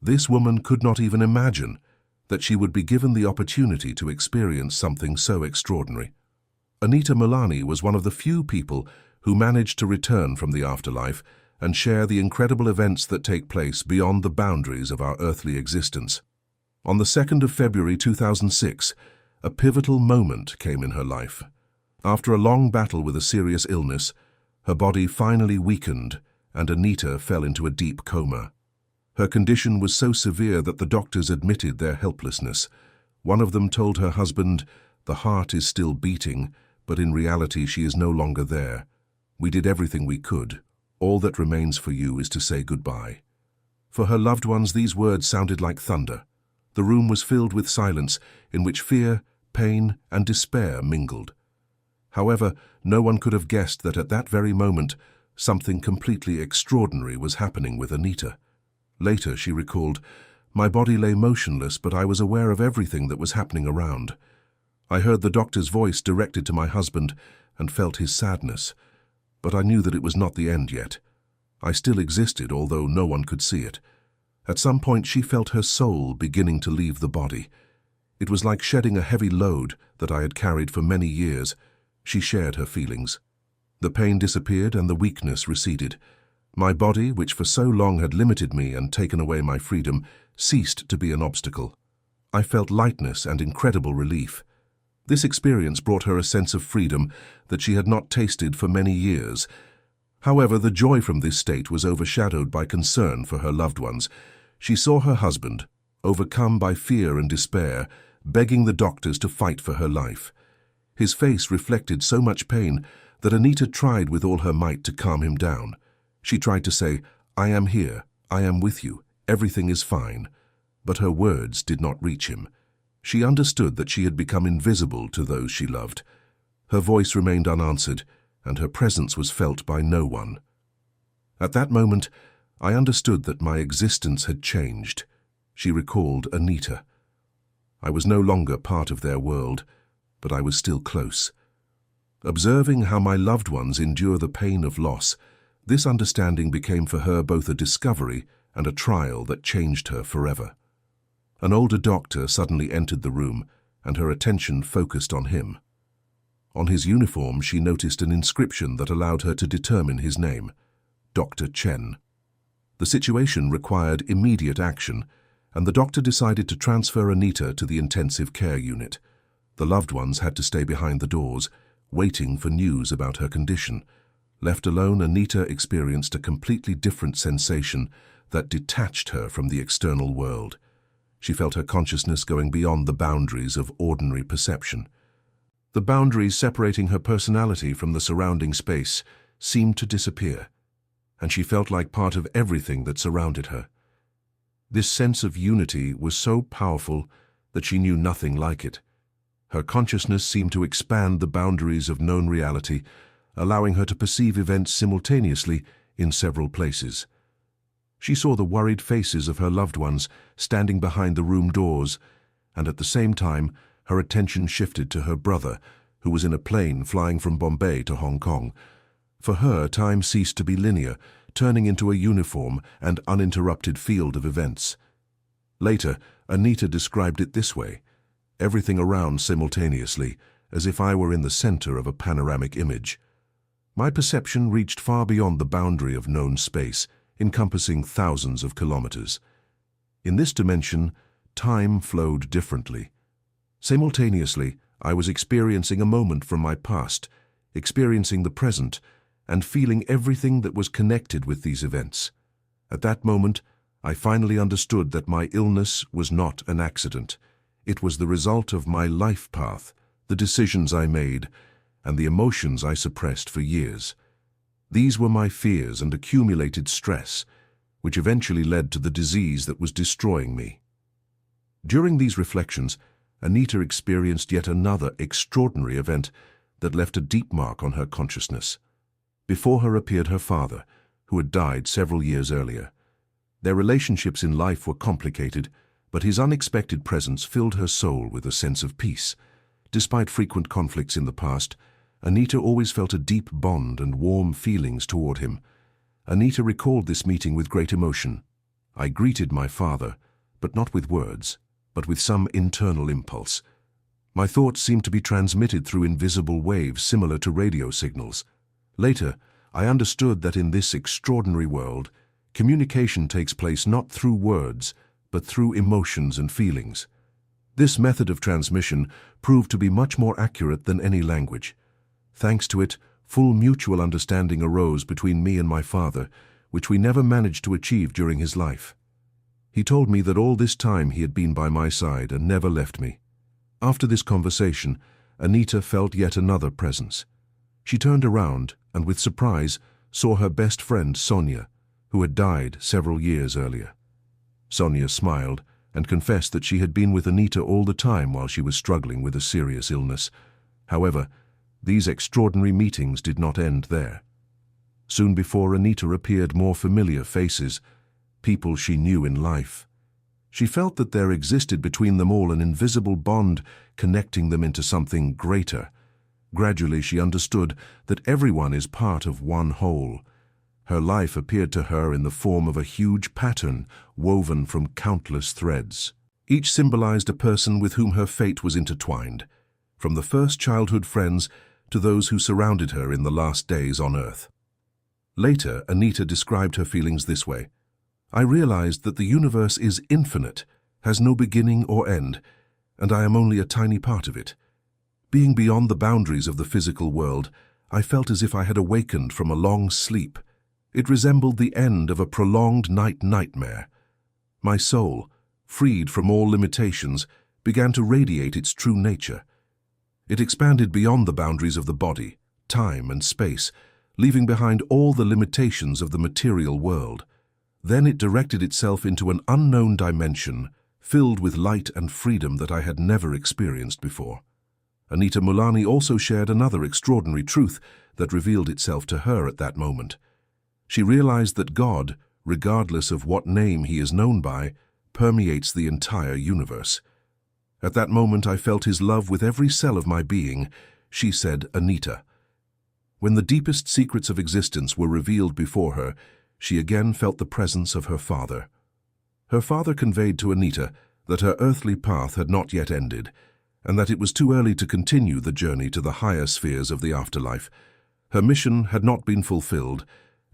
This woman could not even imagine that she would be given the opportunity to experience something so extraordinary. Anita Moorjani was one of the few people who managed to return from the afterlife and share the incredible events that take place beyond the boundaries of our earthly existence. On the 2nd of February 2006, a pivotal moment came in her life. After a long battle with a serious illness, her body finally weakened and Anita fell into a deep coma. Her condition was so severe that the doctors admitted their helplessness. One of them told her husband, "The heart is still beating, but in reality she is no longer there. We did everything we could. All that remains for you is to say goodbye." For her loved ones, these words sounded like thunder. The room was filled with silence in which fear, pain, and despair mingled. However, no one could have guessed that at that very moment, something completely extraordinary was happening with Anita. Later, she recalled, "My body lay motionless, but I was aware of everything that was happening around. I heard the doctor's voice directed to my husband and felt his sadness, but I knew that it was not the end yet. I still existed, although no one could see it. At some point, she felt her soul beginning to leave the body. It was like shedding a heavy load that I had carried for many years." She shared her feelings. The pain disappeared and the weakness receded. My body, which for so long had limited me and taken away my freedom, ceased to be an obstacle. I felt lightness and incredible relief. This experience brought her a sense of freedom that she had not tasted for many years. However, the joy from this state was overshadowed by concern for her loved ones. She saw her husband, overcome by fear and despair, begging the doctors to fight for her life. His face reflected so much pain that Anita tried with all her might to calm him down. She tried to say, "I am here, I am with you, everything is fine." But her words did not reach him. She understood that she had become invisible to those she loved. Her voice remained unanswered, and her presence was felt by no one. At that moment, I understood that my existence had changed. She recalled Anita. I was no longer part of their world, but I was still close. Observing how my loved ones endure the pain of loss, this understanding became for her both a discovery and a trial that changed her forever. An older doctor suddenly entered the room, and her attention focused on him. On his uniform, she noticed an inscription that allowed her to determine his name, Dr. Chen. The situation required immediate action, and the doctor decided to transfer Anita to the intensive care unit. The loved ones had to stay behind the doors, waiting for news about her condition. Left alone, Anita experienced a completely different sensation that detached her from the external world. She felt her consciousness going beyond the boundaries of ordinary perception. The boundaries separating her personality from the surrounding space seemed to disappear, and she felt like part of everything that surrounded her. This sense of unity was so powerful that she knew nothing like it. Her consciousness seemed to expand the boundaries of known reality, allowing her to perceive events simultaneously in several places. She saw the worried faces of her loved ones standing behind the room doors, and at the same time, her attention shifted to her brother, who was in a plane flying from Bombay to Hong Kong. For her, time ceased to be linear, turning into a uniform and uninterrupted field of events. Later, Anita described it this way: everything around simultaneously, as if I were in the center of a panoramic image. My perception reached far beyond the boundary of known space, encompassing thousands of kilometers. In this dimension, time flowed differently. Simultaneously, I was experiencing a moment from my past, experiencing the present, and feeling everything that was connected with these events. At that moment, I finally understood that my illness was not an accident. It was the result of my life path, the decisions I made, and the emotions I suppressed for years. These were my fears and accumulated stress, which eventually led to the disease that was destroying me. During these reflections, Anita experienced yet another extraordinary event that left a deep mark on her consciousness. Before her appeared her father, who had died several years earlier. Their relationships in life were complicated, but his unexpected presence filled her soul with a sense of peace. Despite frequent conflicts in the past, Anita always felt a deep bond and warm feelings toward him. Anita recalled this meeting with great emotion. I greeted my father, but not with words, but with some internal impulse. My thoughts seemed to be transmitted through invisible waves similar to radio signals. Later, I understood that in this extraordinary world, communication takes place not through words, but through emotions and feelings. This method of transmission proved to be much more accurate than any language. Thanks to it, full mutual understanding arose between me and my father, which we never managed to achieve during his life. He told me that all this time he had been by my side and never left me. After this conversation, Anita felt yet another presence. She turned around and, with surprise, saw her best friend Sonia, who had died several years earlier. Sonia smiled and confessed that she had been with Anita all the time while she was struggling with a serious illness. However, these extraordinary meetings did not end there. Soon before Anita appeared more familiar faces, people she knew in life. She felt that there existed between them all an invisible bond connecting them into something greater. Gradually she understood that everyone is part of one whole. Her life appeared to her in the form of a huge pattern woven from countless threads. Each symbolized a person with whom her fate was intertwined, from the first childhood friends to those who surrounded her in the last days on Earth. Later, Anita described her feelings this way: I realized that the universe is infinite, has no beginning or end, and I am only a tiny part of it. Being beyond the boundaries of the physical world, I felt as if I had awakened from a long sleep. It resembled the end of a prolonged nightmare. My soul, freed from all limitations, began to radiate its true nature. It expanded beyond the boundaries of the body, time and space, leaving behind all the limitations of the material world. Then it directed itself into an unknown dimension, filled with light and freedom that I had never experienced before. Anita Moorjani also shared another extraordinary truth that revealed itself to her at that moment. She realized that God, regardless of what name he is known by, permeates the entire universe. At that moment I felt his love with every cell of my being, she said, Anita. When the deepest secrets of existence were revealed before her, she again felt the presence of her father. Her father conveyed to Anita that her earthly path had not yet ended, and that it was too early to continue the journey to the higher spheres of the afterlife. Her mission had not been fulfilled,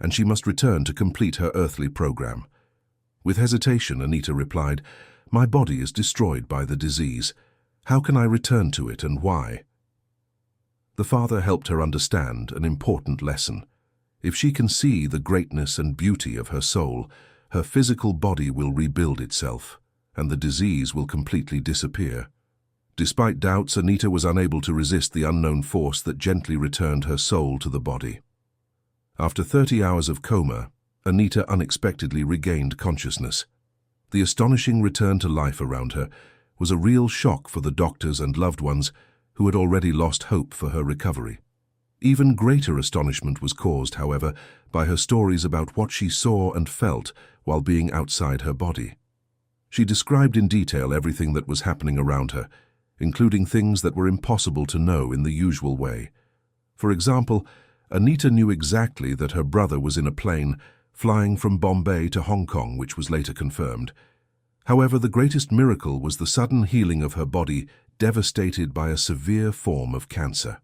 and she must return to complete her earthly program. With hesitation, Anita replied, My body is destroyed by the disease. How can I return to it, and why? The father helped her understand an important lesson. If she can see the greatness and beauty of her soul, her physical body will rebuild itself, and the disease will completely disappear. Despite doubts, Anita was unable to resist the unknown force that gently returned her soul to the body. After 30 hours of coma, Anita unexpectedly regained consciousness. The astonishing return to life around her was a real shock for the doctors and loved ones who had already lost hope for her recovery. Even greater astonishment was caused, however, by her stories about what she saw and felt while being outside her body. She described in detail everything that was happening around her, including things that were impossible to know in the usual way. For example, Anita knew exactly that her brother was in a plane flying from Bombay to Hong Kong, which was later confirmed. However, the greatest miracle was the sudden healing of her body, devastated by a severe form of cancer.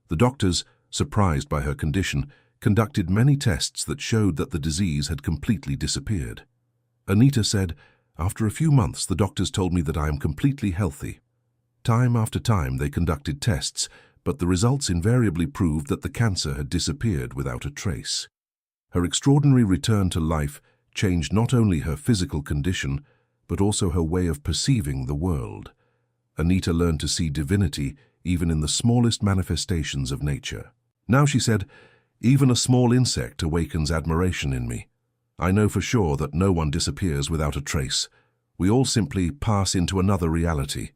The doctors, surprised by her condition, conducted many tests that showed that the disease had completely disappeared. Anita said, After a few months, the doctors told me that I am completely healthy. Time after time, they conducted tests, but the results invariably proved that the cancer had disappeared without a trace. Her extraordinary return to life changed not only her physical condition, but also her way of perceiving the world. Anita learned to see divinity even in the smallest manifestations of nature. Now, she said, even a small insect awakens admiration in me. I know for sure that no one disappears without a trace. We all simply pass into another reality.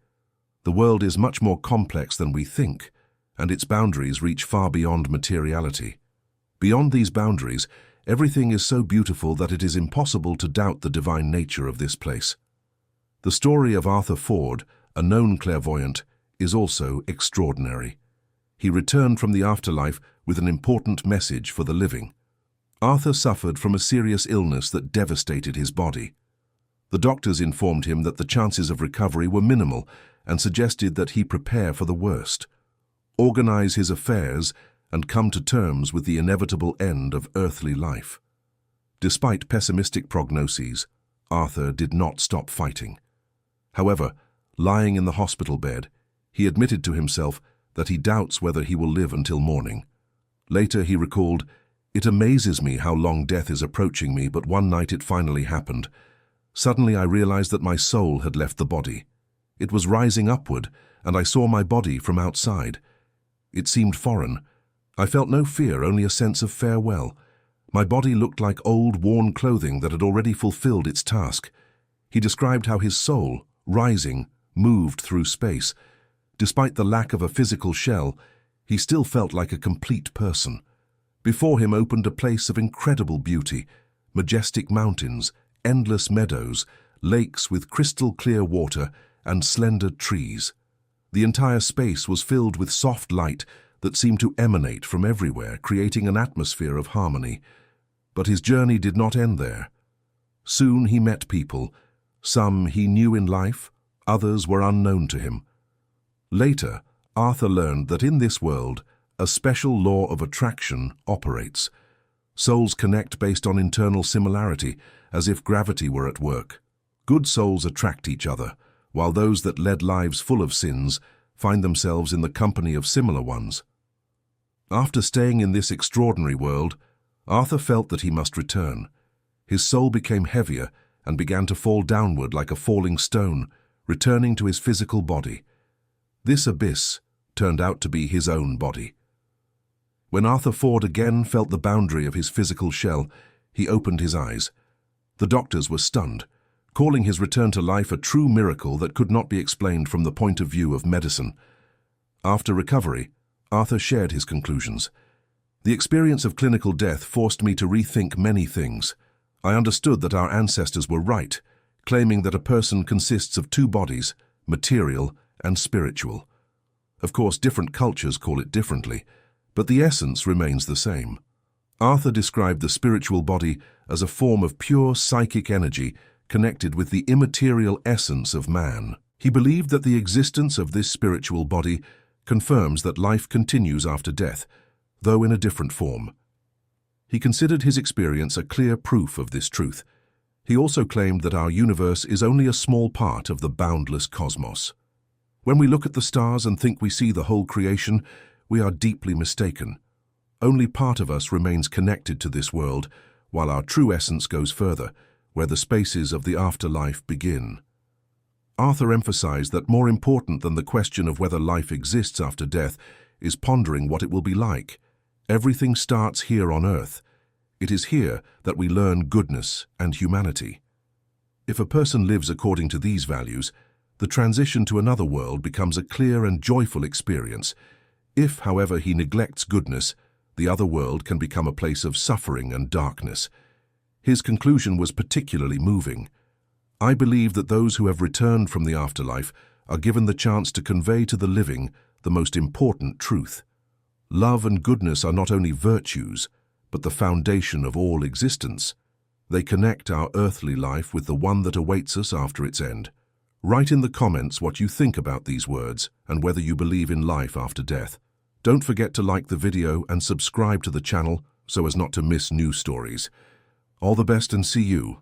The world is much more complex than we think, and its boundaries reach far beyond materiality. Beyond these boundaries, everything is so beautiful that it is impossible to doubt the divine nature of this place. The story of Arthur Ford, a known clairvoyant, is also extraordinary. He returned from the afterlife with an important message for the living. Arthur suffered from a serious illness that devastated his body. The doctors informed him that the chances of recovery were minimal and suggested that he prepare for the worst, organize his affairs, and come to terms with the inevitable end of earthly life. Despite pessimistic prognoses, Arthur did not stop fighting. However, lying in the hospital bed, he admitted to himself that he doubts whether he will live until morning. Later he recalled, "It amazes me how long death is approaching me, but one night it finally happened. Suddenly I realized that my soul had left the body. It was rising upward, and I saw my body from outside. It seemed foreign. I felt no fear, only a sense of farewell. My body looked like old, worn clothing that had already fulfilled its task." He described how his soul, rising, moved through space. Despite the lack of a physical shell, he still felt like a complete person. Before him opened a place of incredible beauty, majestic mountains, endless meadows, lakes with crystal-clear water, and slender trees. The entire space was filled with soft light that seemed to emanate from everywhere, creating an atmosphere of harmony. But his journey did not end there. Soon he met people. Some he knew in life, others were unknown to him. Later, Arthur learned that in this world, a special law of attraction operates. Souls connect based on internal similarity, as if gravity were at work. Good souls attract each other, while those that led lives full of sins find themselves in the company of similar ones. After staying in this extraordinary world, Arthur felt that he must return. His soul became heavier and began to fall downward like a falling stone, returning to his physical body. This abyss turned out to be his own body. When Arthur Ford again felt the boundary of his physical shell, he opened his eyes. The doctors were stunned, calling his return to life a true miracle that could not be explained from the point of view of medicine. After recovery, Arthur shared his conclusions. "The experience of clinical death forced me to rethink many things. I understood that our ancestors were right, claiming that a person consists of two bodies, material and spiritual. Of course, different cultures call it differently, but the essence remains the same." Arthur described the spiritual body as a form of pure psychic energy connected with the immaterial essence of man. He believed that the existence of this spiritual body confirms that life continues after death, though in a different form. He considered his experience a clear proof of this truth. He also claimed that our universe is only a small part of the boundless cosmos. When we look at the stars and think we see the whole creation, we are deeply mistaken. Only part of us remains connected to this world, while our true essence goes further, where the spaces of the afterlife begin. Arthur emphasized that more important than the question of whether life exists after death is pondering what it will be like. Everything starts here on earth. It is here that we learn goodness and humanity. If a person lives according to these values, the transition to another world becomes a clear and joyful experience. If, however, he neglects goodness, the other world can become a place of suffering and darkness. His conclusion was particularly moving. "I believe that those who have returned from the afterlife are given the chance to convey to the living the most important truth. Love and goodness are not only virtues, but the foundation of all existence. They connect our earthly life with the one that awaits us after its end." Write in the comments what you think about these words and whether you believe in life after death. Don't forget to like the video and subscribe to the channel so as not to miss new stories. All the best and see you